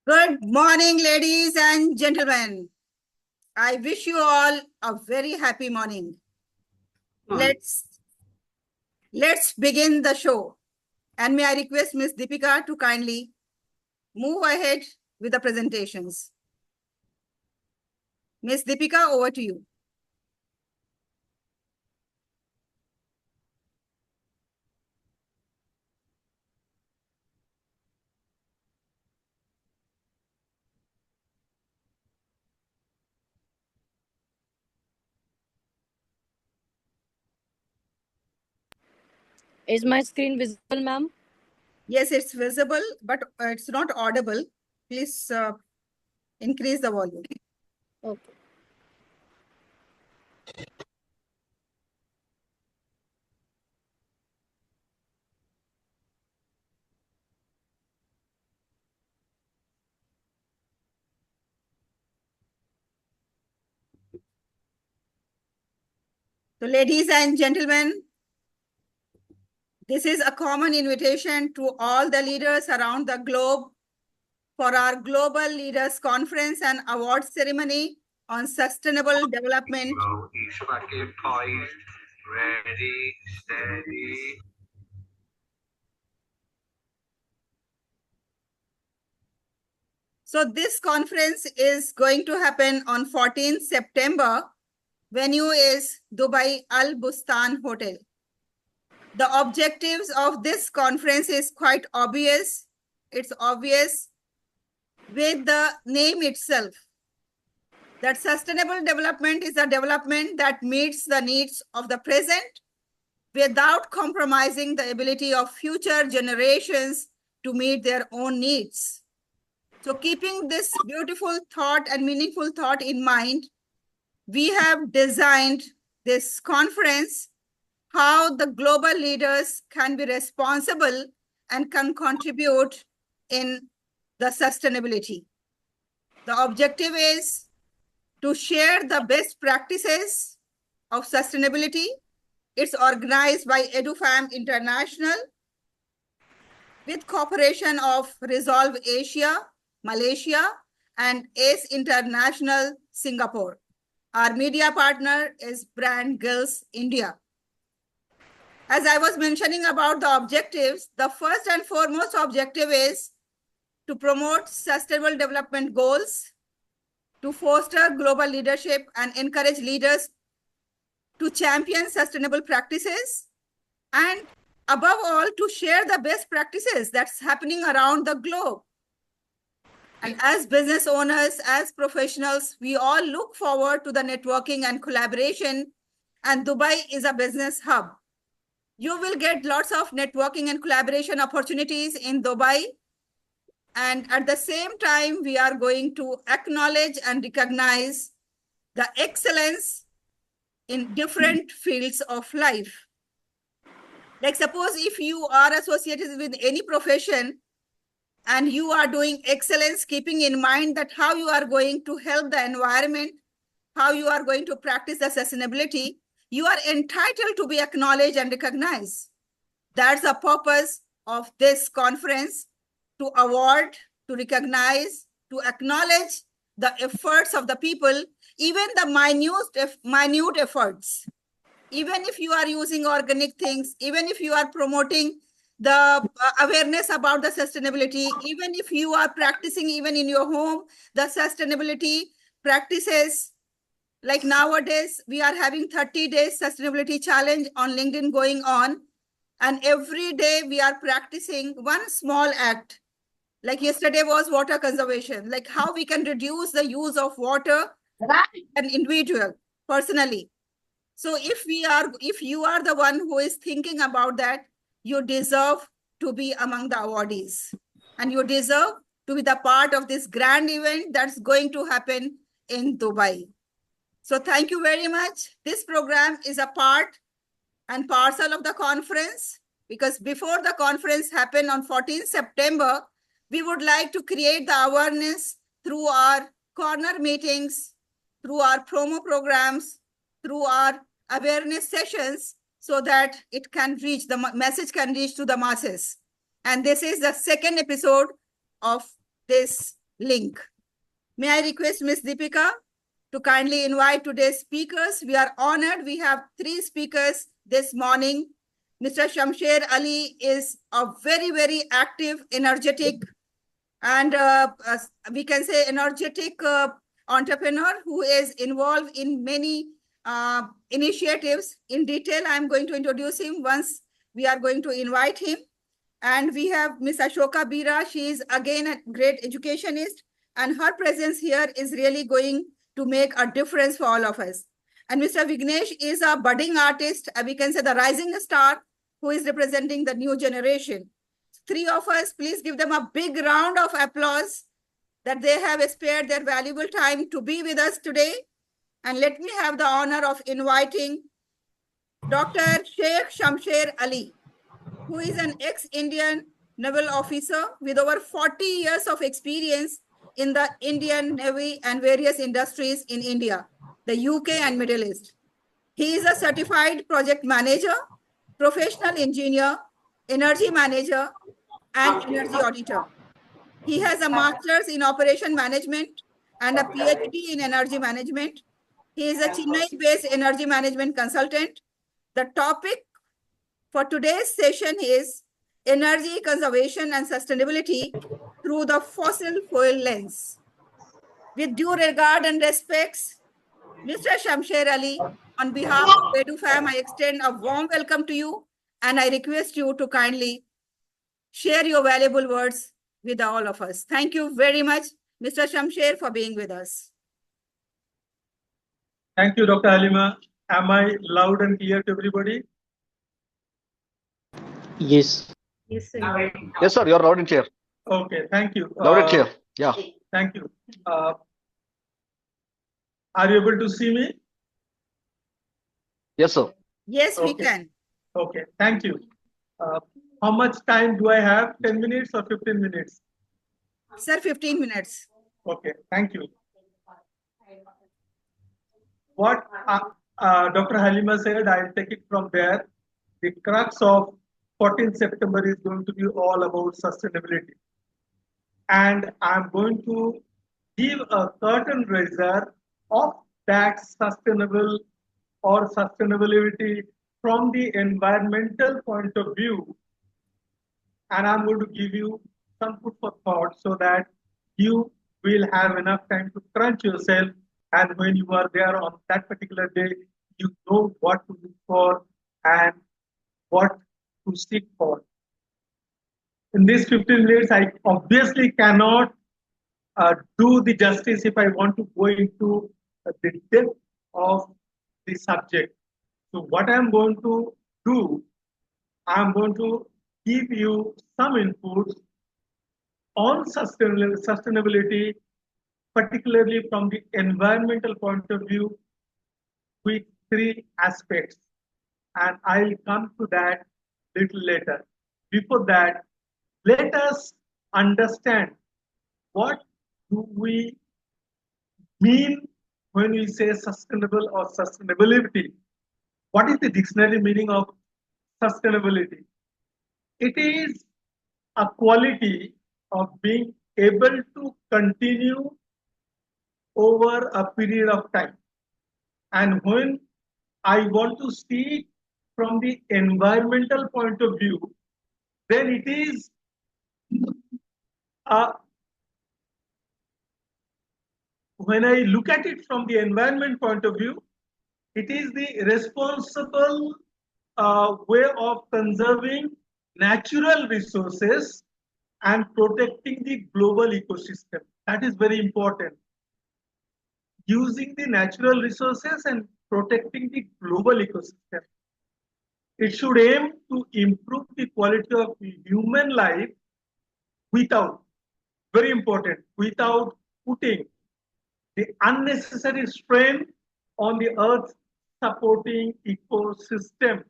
Good morning, ladies and gentlemen. I wish you all a very happy morning. Let's begin the show. And may I request Ms. Deepika to kindly move ahead with the presentations. Ms. Deepika, over to you. Is my screen visible, ma'am? Yes, it's visible, but it's not audible. Please increase the volume. Okay. So, ladies and gentlemen, this is a common invitation to all the leaders around the globe for our Global Leaders Conference and Award Ceremony on Sustainable Development. Each bucket poised, ready, steady. So this conference is going to happen on 14th September. Venue is Dubai Al Bustan Hotel. The objectives of this conference is quite obvious. It's obvious with the name itself, that sustainable development is a development that meets the needs of the present without compromising the ability of future generations to meet their own needs. So keeping this beautiful thought and meaningful thought in mind, we have designed this conference, how the global leaders can be responsible and can contribute in the sustainability. The objective is to share the best practices of sustainability. It's organized by EduFam International with cooperation of Resolve Asia, Malaysia, and ACE International, Singapore. Our media partner is Brand Girls India. As I was mentioning about the objectives, the first and foremost objective is to promote sustainable development goals, to foster global leadership and encourage leaders to champion sustainable practices, and above all, to share the best practices that's happening around the globe. And as business owners, as professionals, we all look forward to the networking and collaboration, and Dubai is a business hub. You will get lots of networking and collaboration opportunities in Dubai. And at the same time, we are going to acknowledge and recognize the excellence in different fields of life. Like suppose if you are associated with any profession and you are doing excellence, keeping in mind that how you are going to help the environment, how you are going to practice the sustainability, you are entitled to be acknowledged and recognized. That's the purpose of this conference, to award, to recognize, to acknowledge the efforts of the people, even the minute efforts. Even if you are using organic things, even if you are promoting the awareness about the sustainability, even if you are practicing even in your home, the sustainability practices, like nowadays, we are having 30 days sustainability challenge on LinkedIn going on. And every day we are practicing one small act. Like yesterday was water conservation, like how we can reduce the use of water an individual, personally. So if you are the one who is thinking about that, you deserve to be among the awardees. And you deserve to be the part of this grand event that's going to happen in Dubai. So thank you very much. This program is a part and parcel of the conference, because before the conference happened on 14th September, we would like to create the awareness through our corner meetings, through our promo programs, through our awareness sessions, so that it can reach, the message can reach to the masses. And this is the second episode of this link. May I request Ms. Deepika to kindly invite today's speakers. We are honored. We have 3 speakers this morning. Mr. Shamser Ali is a very, very active, energetic, and we can say energetic entrepreneur who is involved in many initiatives. In detail, I'm going to introduce him once we are going to invite him. And we have Ms. Ashoka Bira. She is again a great educationist, and her presence here is really going to make a difference for all of us. And Mr. Vignesh is a budding artist, we can say the rising star, who is representing the new generation. 3 of us, please give them a big round of applause that they have spared their valuable time to be with us today. And let me have the honor of inviting Dr. Shaikh Shamser Ali, who is an ex-Indian naval officer with over 40 years of experience in the Indian Navy and various industries in India, the UK and Middle East. He is a certified project manager, professional engineer, energy manager, and energy auditor. He has a master's in operation management and a PhD in energy management. He is a Chennai-based energy management consultant. The topic for today's session is energy conservation and sustainability through the fossil fuel lens. With due regard and respects, Mr. Shamser Ali, on behalf of EduFam, I extend a warm welcome to you, and I request you to kindly share your valuable words with all of us. Thank you very much, Mr. Shamser, for being with us. Thank you, Dr. Halima. Am I loud and clear to everybody? Yes. Yes, sir. Yes, sir. You're loud and clear. Okay, thank you. Loud and clear. Yeah. Thank you. Are you able to see me? Yes, sir. Yes, we Okay. can. Okay, thank you. How much time do I have? 10 minutes or 15 minutes? Sir, 15 minutes. Okay, thank you. What Dr. Halima said, I'll take it from there. The crux of 14th September is going to be all about sustainability. And I'm going to give a curtain raiser of that sustainable or sustainability from the environmental point of view. And I'm going to give you some food for thought so that you will have enough time to crunch yourself. And when you are there on that particular day, you know what to look for and what to seek for. In these 15 minutes, I obviously cannot do the justice if I want to go into the depth of the subject. So what I'm going to do, I'm going to give you some inputs on sustainability, particularly from the environmental point of view, with 3 aspects. And I'll come to that little later. Before that, let us understand what do we mean when we say sustainable or sustainability. What is the dictionary meaning of sustainability? It is a quality of being able to continue over a period of time. And when I want to see from the environmental point of view, then it is when I look at it from the environment point of view, it is the responsible way of conserving natural resources and protecting the global ecosystem. That is very important. Using the natural resources and protecting the global ecosystem. It should aim to improve the quality of human life without, very important, without putting the unnecessary strain on the Earth's supporting ecosystem.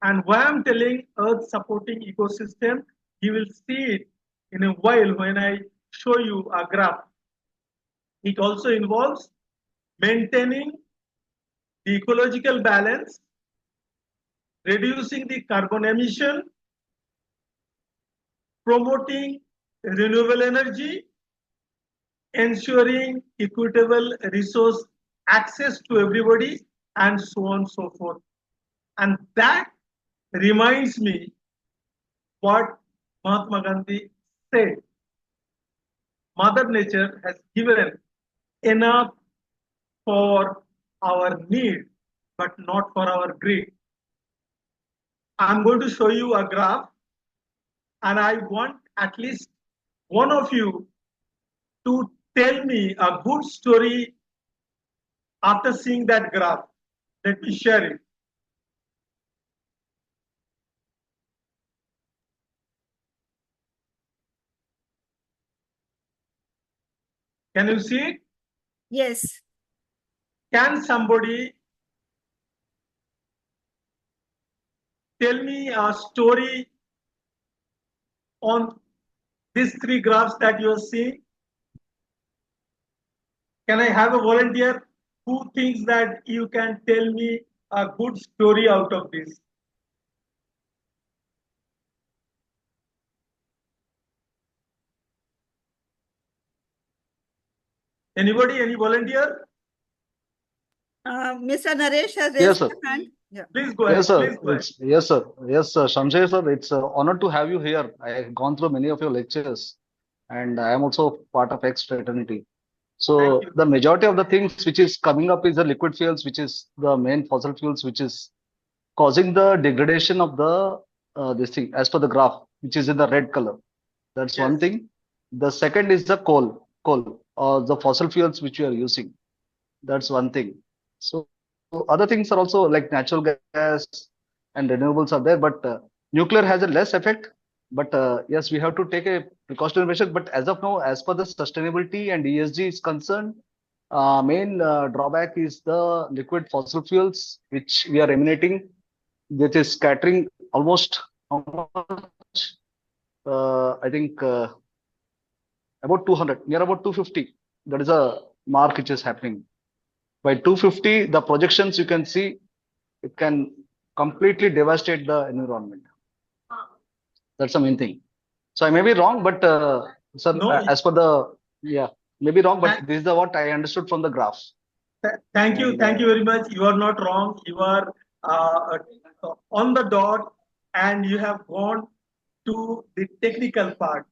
And why I'm telling Earth supporting ecosystem, you will see it in a while when I show you a graph. It also involves maintaining the ecological balance, reducing the carbon emission, promoting renewable energy, ensuring equitable resource access to everybody, and so on and so forth. And that reminds me what Mahatma Gandhi said. Mother Nature has given enough for our need, but not for our greed. I'm going to show you a graph, and I want at least one of you to tell me a good story after seeing that graph. Let me share it. Can you see it? Yes. Can somebody tell me a story on these three graphs that you are seeing? Can I have a volunteer who thinks that you can tell me a good story out of this? Anybody? Any volunteer? Mr. Naresh has Yes, raised sir. his hand. Yeah. Please go Yes, ahead. sir. Please go ahead. Yes, sir. Yes, sir. Shamsher, sir, it's an honor to have you here. I have gone through many of your lectures, and I am also part of X fraternity. Thank So you. the majority of the things which is coming up is the liquid fuels, which is the main fossil fuels, which is causing the degradation of the this thing as per the graph, which is in the red color. That's one Yes. thing. The second is the coal, or the fossil fuels which we are using. That's one thing. So other things are also like natural gas and renewables are there, but nuclear has a less effect. But yes, we have to take a precautionary measure. But as of now, as per the sustainability and ESG is concerned, main drawback is the liquid fossil fuels which we are emanating, that is scattering almost how much? I think about 200, near about 250. That is a mark which is happening. By 250, the projections you can see, it can completely devastate the environment. That's the main thing. So I may be wrong, but sir, No, as per the, yeah, maybe wrong, tha- but this is the what I understood from the graph. thank you. And Thank you very much. You are not wrong. You are on the dot, and you have gone to the technical part.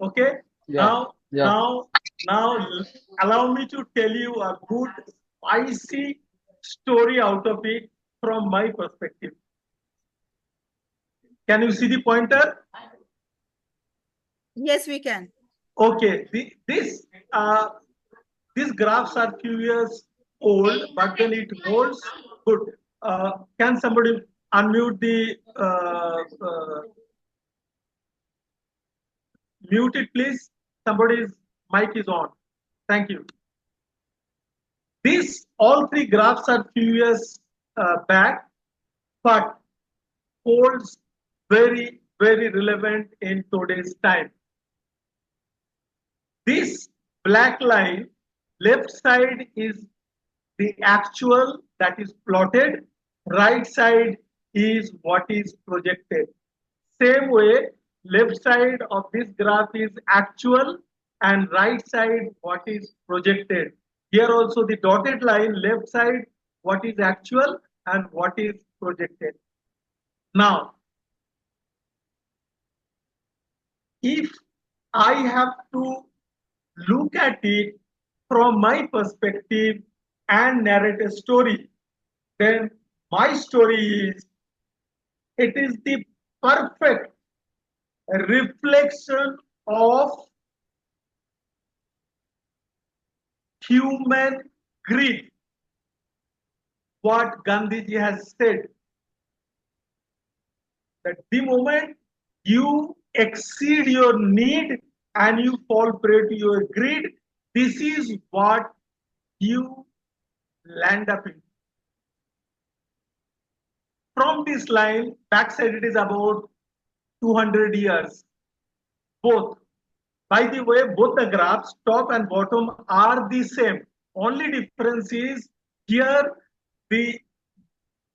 Okay. yeah, Now, yeah, now, now, allow me to tell you a good, spicy story out of it from my perspective. Can you see the pointer? Yes, we can. Okay. These graphs are few years old, but then it holds good. Can somebody unmute the mute it, please? Somebody's mic is on. Thank you. These all three graphs are few years back, but holds very relevant in today's time. This black line, left side is the actual that is plotted, right side is what is projected. Same way, left side of this graph is actual and right side what is projected. Here also the dotted line, left side what is actual and what is projected. Now, if I have to look at it from my perspective and narrate a story, then my story is it is the perfect reflection of human greed. What Gandhiji has said, that the moment you exceed your need and you fall prey to your greed, this is what you land up in. From this line, backside it is about 200 years. Both. By the way, both the graphs, top and bottom, are the same. Only difference is here the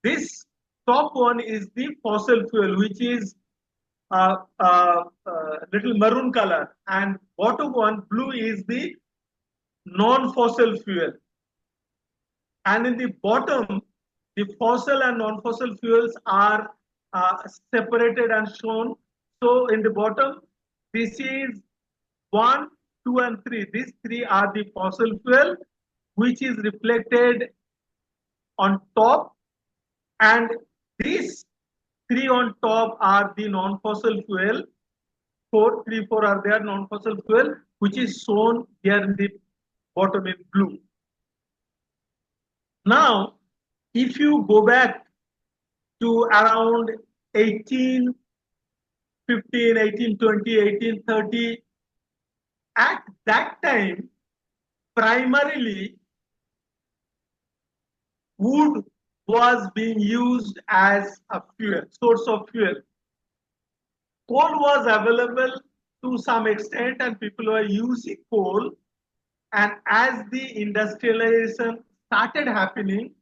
this top one is the fossil fuel, which is little maroon color, and bottom one blue is the non-fossil fuel. And in the bottom, the fossil and non-fossil fuels are separated and shown. So in the bottom, this is 1, 2, and 3. These three are the fossil fuel, which is reflected on top, and these three on top are the non-fossil fuel. 4, 3, 4 are there non-fossil fuel, which is shown here in the bottom in blue. Now, if you go back to around 1815, 1820, 1830, at that time, primarily wood was being used as a fuel, source of fuel. Coal was available to some extent, and people were using coal. And as the industrialization started happening,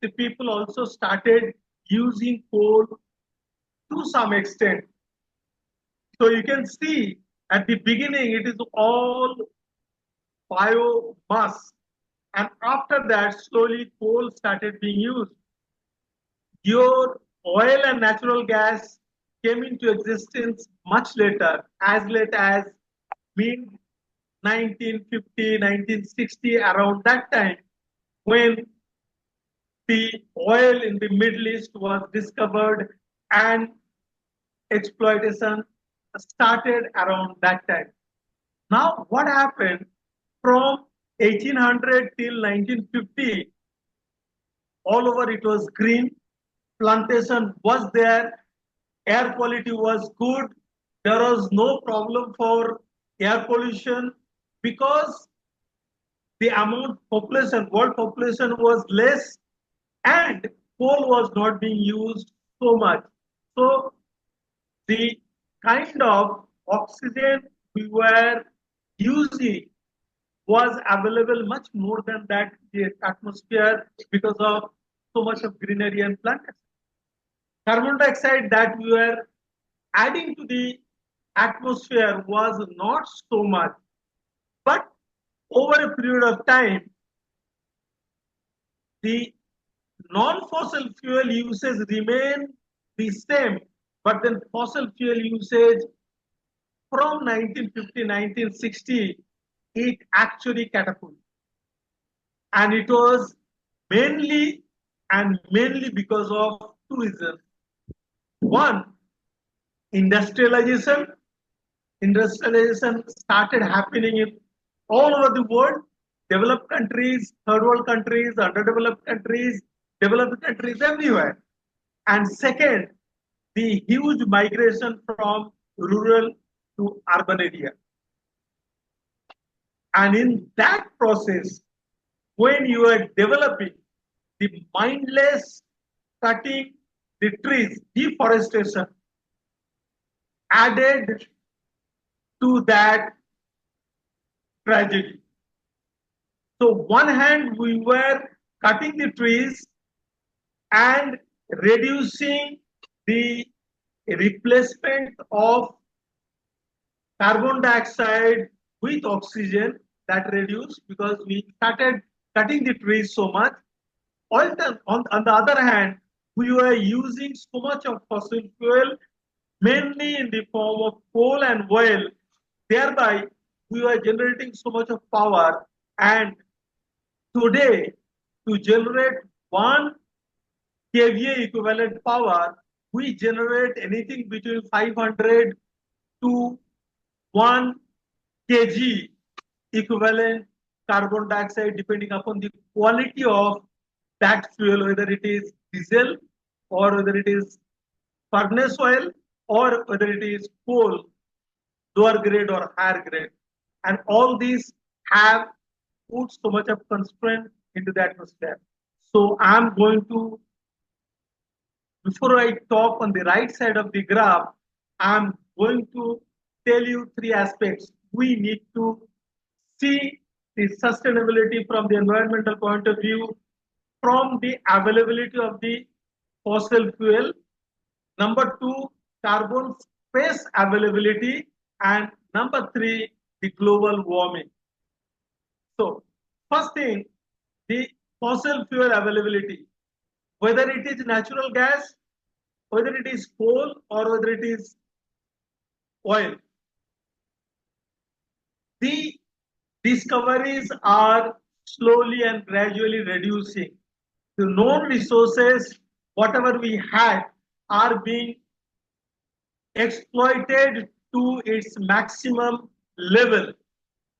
the people also started using coal to some extent. So you can see at the beginning it is all biomass, and after that slowly coal started being used. Your oil and natural gas came into existence much later, as late as mid 1950, 1960, around that time, when the oil in the Middle East was discovered and exploitation started around that time. Now, what happened from 1800 till 1950? All over it was green, plantation was there, air quality was good, there was no problem for air pollution because the amount population, world population was less, and coal was not being used so much. So the kind of oxygen we were using was available much more than that in the atmosphere because of so much of greenery and plantation. Carbon dioxide that we were adding to the atmosphere was not so much, but over a period of time, the non-fossil fuel usage remained the same, but then fossil fuel usage from 1950, 1960, it actually catapulted. And it was mainly because of two reasons. One, industrialization. Industrialization started happening in all over the world, developed countries, third world countries, underdeveloped countries, developed countries, everywhere. And second, the huge migration from rural to urban area. And in that process, when you are developing the mindless cutting the trees, deforestation added to that tragedy. So one hand we were cutting the trees and reducing the replacement of carbon dioxide with oxygen, that reduced because we started cutting the trees so much. On the other hand, we were using so much of fossil fuel, mainly in the form of coal and oil. Thereby, we were generating so much of power. And today, to generate 1 kVA equivalent power, we generate anything between 500 to 1 kg equivalent carbon dioxide, depending upon the quality of that fuel, whether it is diesel or whether it is furnace oil or whether it is coal, lower grade or higher grade. And all these have put so much of constraint into the atmosphere. So I'm going to, before I talk on the right side of the graph, I'm going to tell you three aspects. We need to see the sustainability from the environmental point of view, from the availability of the fossil fuel. Number two, carbon space availability, and number three, the global warming. So, first thing, the fossil fuel availability, whether it is natural gas, whether it is coal, or whether it is oil. The discoveries are slowly and gradually reducing. The known resources, whatever we had, are being exploited to its maximum level.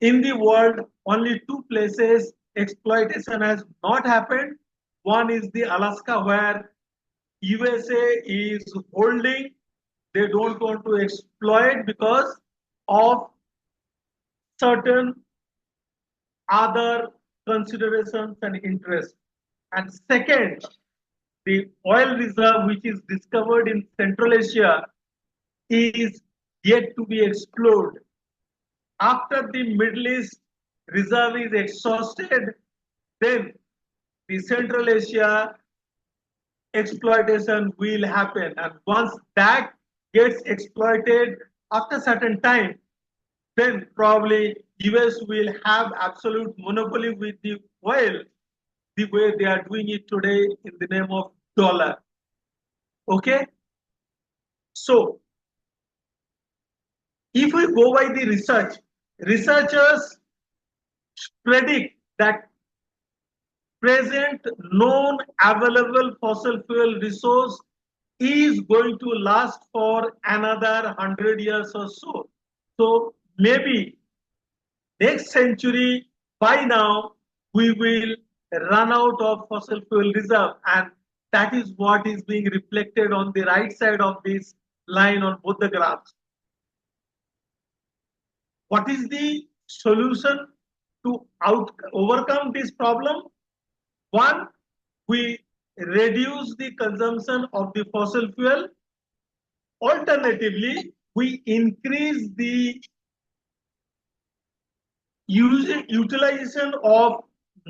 In the world, only two places exploitation has not happened. One is the Alaska, where USA is holding. They don't want to exploit because of certain other considerations and interests. And second, the oil reserve which is discovered in Central Asia is yet to be explored. After the Middle East reserve is exhausted, then the Central Asia exploitation will happen. And once that gets exploited after certain time, then probably US will have absolute monopoly with the oil the way they are doing it today in the name of dollar. Okay? So, if we go by the research, researchers predict that present known available fossil fuel resource is going to last for another 100 years or so. So maybe next century, by now, we will run out of fossil fuel reserve, and that is what is being reflected on the right side of this line on both the graphs. What is the solution to overcome this problem? One, we reduce the consumption of the fossil fuel. Alternatively, we increase the utilization of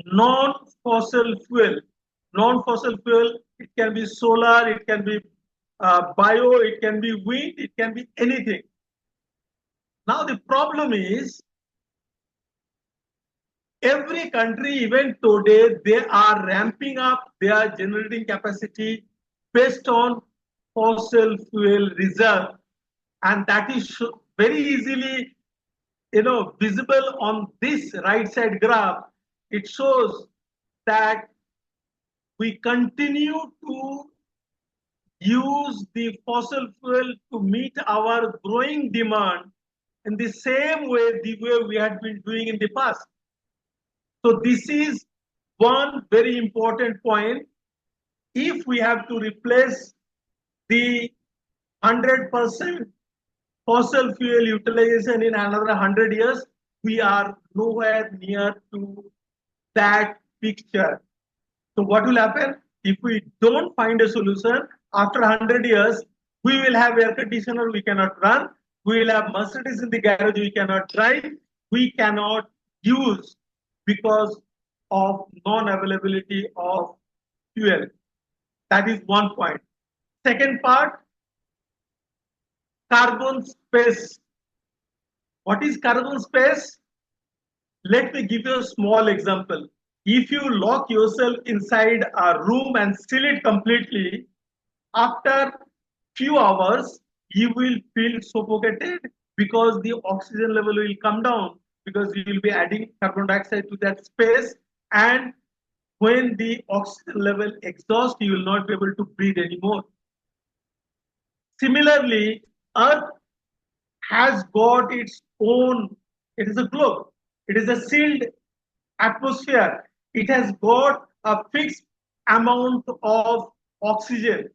non-fossil fuel. Non-fossil fuel, it can be solar, it can be bio, it can be wind, it can be anything. Now the problem is, every country, even today, they are ramping up their generating capacity based on fossil fuel reserve, and that is very easily, visible on this right side graph. It shows that we continue to use the fossil fuel to meet our growing demand in the same way we had been doing in the past. So this is one very important point. If we have to replace the 100% fossil fuel utilization in another 100 years, we are nowhere near to that picture. So what will happen? If we don't find a solution, after 100 years, we will have air conditioner, we cannot run. We will have Mercedes in the garage, we cannot drive. We cannot use because of non-availability of fuel. That is one point. Second part, carbon space. What is carbon space? Let me give you a small example. If you lock yourself inside a room and seal it completely, after few hours, you will feel suffocated because the oxygen level will come down, because you will be adding carbon dioxide to that space, and when the oxygen level exhausts, you will not be able to breathe anymore. Similarly, Earth has got its own, it is a globe, it is a sealed atmosphere, it has got a fixed amount of oxygen.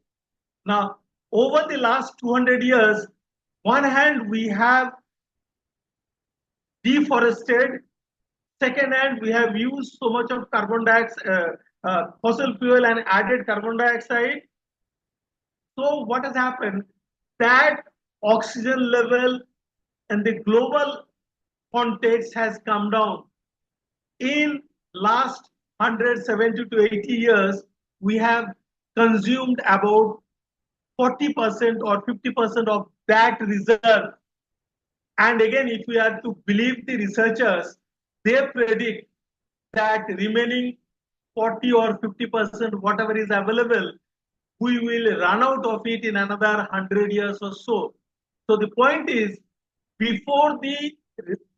Now, over the last 200 years, one hand we have deforested, second hand we have used so much of carbon dioxide, fossil fuel, and added carbon dioxide. So what has happened? That oxygen level in the global context has come down. In last 170 to 80 years, we have consumed about 40% or 50% of that reserve. And again, if we are to believe the researchers, they predict that remaining 40 or 50%, whatever is available, we will run out of it in another 100 years or so. So the point is, before the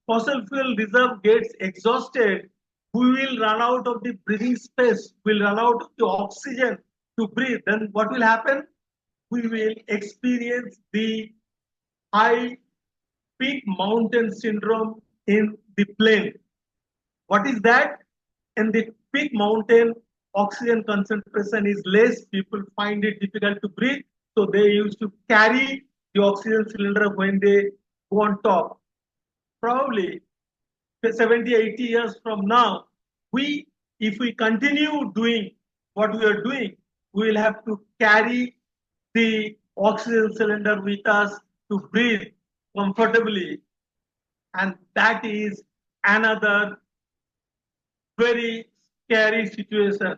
fossil fuel reserve gets exhausted, we will run out of the breathing space, we'll run out of the oxygen to breathe. Then what will happen? We will experience the high peak mountain syndrome in the plain. What is that? In the peak mountain, oxygen concentration is less. People find it difficult to breathe. So they used to carry the oxygen cylinder when they go on top. Probably 70, 80 years from now, if we continue doing what we are doing, we will have to carry the oxygen cylinder with us to breathe comfortably. And that is another very scary situation.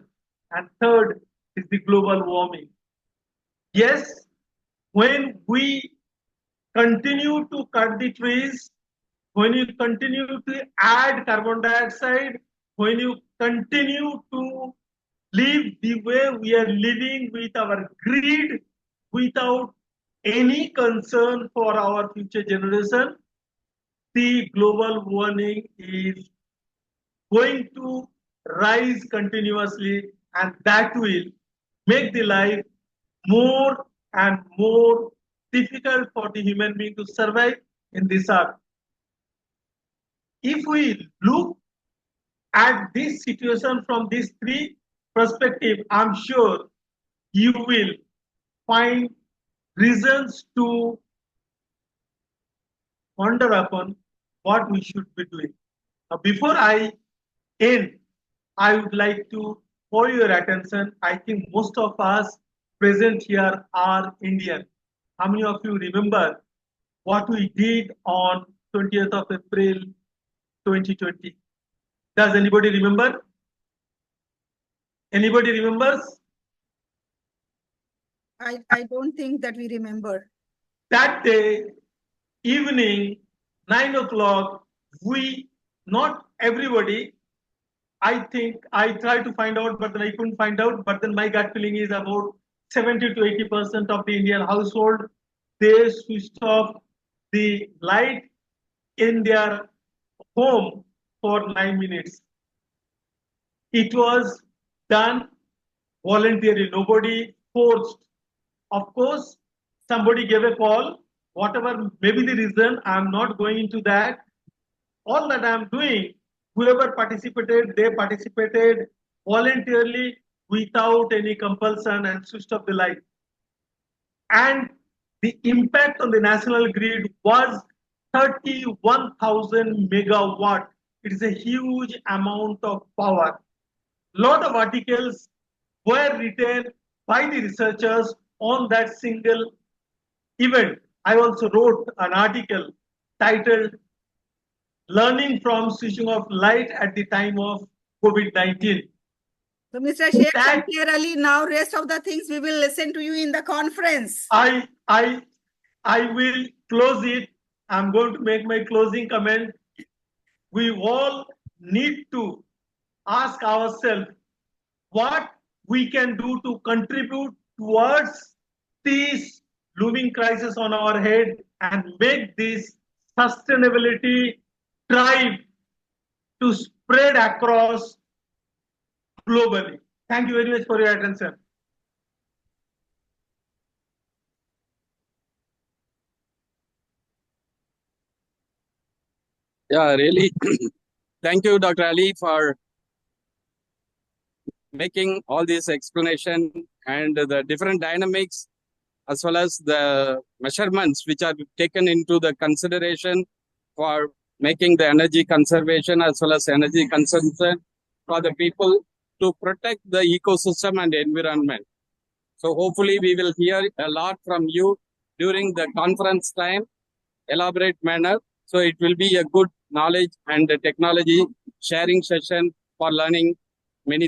And third is the global warming. Yes, when we continue to cut the trees, when you continue to add carbon dioxide, when you continue to live the way we are living with our greed, without any concern for our future generation, the global warming is going to rise continuously, and that will make the life more and more difficult for the human being to survive in this earth. If we look at this situation from these three perspectives, I'm sure you will find reasons to ponder upon what we should be doing. Now, before I end, I would like to call your attention. I think most of us present here are Indian. How many of you remember what we did on 20th of April 2020? Does anybody remember? Anybody remembers? I don't think that we remember. That day, evening, 9 o'clock, not everybody, I think I tried to find out, but then I couldn't find out. But then my gut feeling is about 70 to 80% of the Indian household, they switched off the light in their home for 9 minutes. It was done voluntarily, nobody forced. Of course, somebody gave a call, whatever may be the reason, I'm not going into that. All that I'm doing, whoever participated, they participated voluntarily without any compulsion and switched off the light. And the impact on the national grid was 31,000 megawatt. It is a huge amount of power. Lot of articles were written by the researchers on that single event. I also wrote an article titled Learning from Switching Off Light at the Time of COVID-19. So, Mr. Shaikh Shamser Ali, now rest of the things we will listen to you in the conference. I will close it. I'm going to make my closing comment. We all need to ask ourselves what we can do to contribute towards this looming crisis on our head and make this sustainability drive to spread across globally. Thank you very much for your attention. Yeah, really. Thank you, Dr. Ali, for making all this explanation and the different dynamics as well as the measurements which are taken into the consideration for making the energy conservation as well as energy consumption for the people to protect the ecosystem and environment. So hopefully we will hear a lot from you during the conference time, elaborate manner. So it will be a good knowledge and technology sharing session for learning many things.